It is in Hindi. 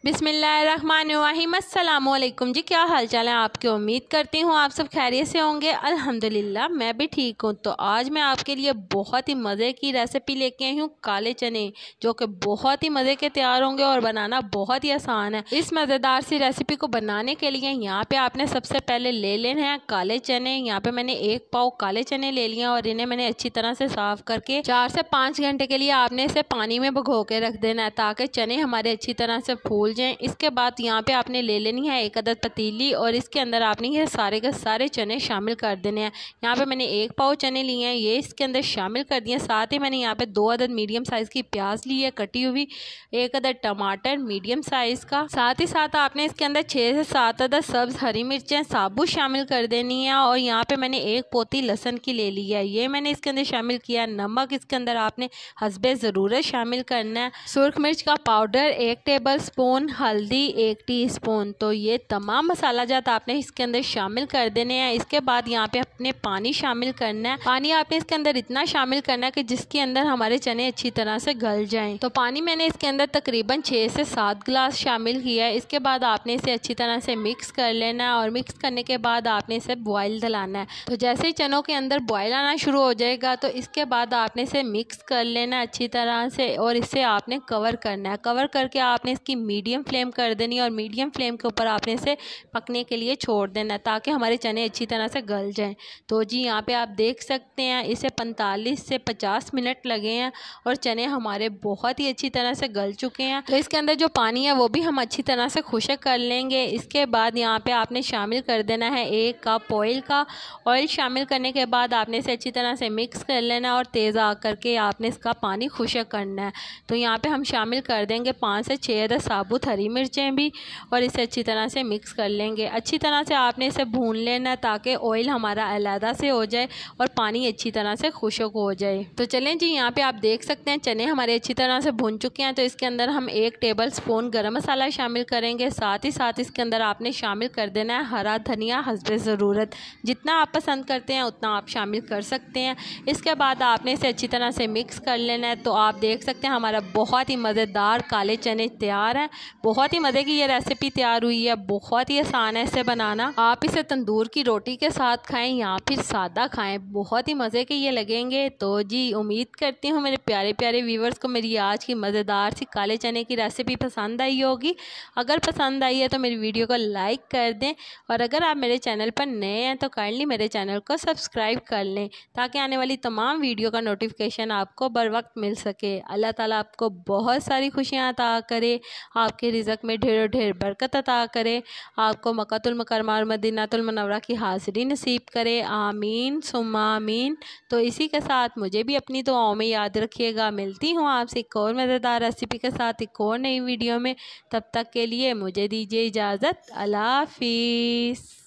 बिस्मिल्लाहिर्रहमानिर्रहीम। अस्सलामुअलैकुम जी, क्या हाल चाल है आपके। उम्मीद करती हूँ आप सब खैरियत से होंगे। अल्हम्दुलिल्लाह मैं भी ठीक हूँ। तो आज मैं आपके लिए बहुत ही मज़े की रेसिपी लेके आई हूँ, काले चने, जो कि बहुत ही मज़े के तैयार होंगे और बनाना बहुत ही आसान है। इस मज़ेदार सी रेसिपी को बनाने के लिए यहाँ पे आपने सबसे पहले ले लेने हैं काले चने। यहाँ पे मैंने 1 पाव काले चने ले लिए और इन्हें मैंने अच्छी तरह से साफ़ करके 4 से 5 घंटे के लिए आपने इसे पानी में भिगो के रख देना है, ताकि चने हमारे अच्छी तरह से फूल जाएं। इसके बाद यहाँ पे आपने ले लेनी है 1 अदद पतीली और इसके अंदर आपने ये सारे के सारे चने शामिल कर देने हैं। यहाँ पे मैंने 1 पाव चने लिए हैं, ये इसके अंदर शामिल कर दिए। साथ ही मैंने यहाँ पे 2 अदद मीडियम साइज़ की प्याज ली है कटी हुई, 1 अदद टमाटर मीडियम साइज़ का। साथ ही साथ आपने इसके अंदर 6 से 7 अदद सब्ज़ हरी मिर्चें साबुत शामिल कर देनी है। और यहाँ पे मैंने 1 पोती लहसुन की ले ली है, ये मैंने इसके अंदर शामिल किया। नमक इसके अंदर आपने हस्बे ज़रूरत शामिल करना है। सुर्ख मिर्च का पाउडर 1 टेबल स्पून, हल्दी 1 टीस्पून। तो ये तमाम मसाला जात आपने इसके अंदर शामिल कर देने हैं। इसके बाद यहाँ पे अपने पानी शामिल करना है। पानी आपने इसके अंदर इतना शामिल करना है कि जिसके अंदर हमारे चने अच्छी तरह से गल जाएं। तो पानी मैंने इसके अंदर तकरीबन 6 से 7 गिलास शामिल किया है। इसके बाद आपने इसे अच्छी तरह से मिक्स कर लेना है और मिक्स करने के बाद आपने इसे बॉयल दिलाना है। तो जैसे ही चनों के अंदर बॉयल आना शुरू हो जाएगा तो इसके बाद आपने इसे मिक्स कर लेना है अच्छी तरह से और इसे आपने कवर करना है। कवर करके आपने इसकी मीडियम फ्लेम कर देनी है और मीडियम फ्लेम के ऊपर आपने इसे पकने के लिए छोड़ देना है, ताकि हमारे चने अच्छी तरह से गल जाएं। तो जी यहाँ पे आप देख सकते हैं इसे 45 से 50 मिनट लगे हैं और चने हमारे बहुत ही अच्छी तरह से गल चुके हैं। तो इसके अंदर जो पानी है वो भी हम अच्छी तरह से खुश्क कर लेंगे। इसके बाद यहाँ पे आपने शामिल कर देना है 1 कप ऑयल का। ऑयल शामिल करने के बाद आपने इसे अच्छी तरह से मिक्स कर लेना और तेज़ आग करके आपने इसका पानी खुश्क करना है। तो यहाँ पे हम शामिल कर देंगे 5 से 6 अदद साबुत हरी मिर्चें भी और इसे अच्छी तरह से मिक्स कर लेंगे। अच्छी तरह से आपने इसे भून लेना ताकि ऑयल हमारा अलहदा से हो जाए और पानी अच्छी तरह से खुश्क हो जाए। तो चलें जी, यहाँ पे आप देख सकते हैं चने हमारे अच्छी तरह से भून चुके हैं। तो इसके अंदर हम 1 टेबल स्पून गरम मसाला शामिल करेंगे। साथ ही साथ इसके अंदर आपने शामिल कर देना है हरा धनिया हस्बे ज़रूरत, जितना आप पसंद करते हैं उतना आप शामिल कर सकते हैं। इसके बाद आपने इसे अच्छी तरह से मिक्स कर लेना है। तो आप देख सकते हैं हमारा बहुत ही मज़ेदार काले चने तैयार हैं। बहुत ही मज़े की ये रेसिपी तैयार हुई है, बहुत ही आसान है इसे बनाना। आप इसे तंदूर की रोटी के साथ खाएं या फिर सादा खाएं, बहुत ही मज़े के ये लगेंगे। तो जी उम्मीद करती हूँ मेरे प्यारे प्यारे व्यूवर्स को मेरी आज की मज़ेदार सी काले चने की रेसिपी पसंद आई होगी। अगर पसंद आई है तो मेरी वीडियो को लाइक कर दें और अगर आप मेरे चैनल पर नए हैं तो काइंडली मेरे चैनल को सब्सक्राइब कर लें, ताकि आने वाली तमाम वीडियो का नोटिफिकेशन आपको बर वक्त मिल सके। अल्लाह ताला आपको बहुत सारी खुशियाँ अता करे, आपके रिज़्क़ में ढेरों ढेर बरकत अता करे, आपको मक्कातुल मुकर्रमा और मदीनातुल मुनव्वरा की हाज़िरी नसीब करे। आमीन सुम्मा आमीन। तो इसी के साथ मुझे भी अपनी दुआओं में याद रखिएगा। मिलती हूँ आपसे एक और मज़ेदार रेसिपी के साथ एक और नई वीडियो में। तब तक के लिए मुझे दीजिए इजाज़त। अल्लाह हाफ़िज़।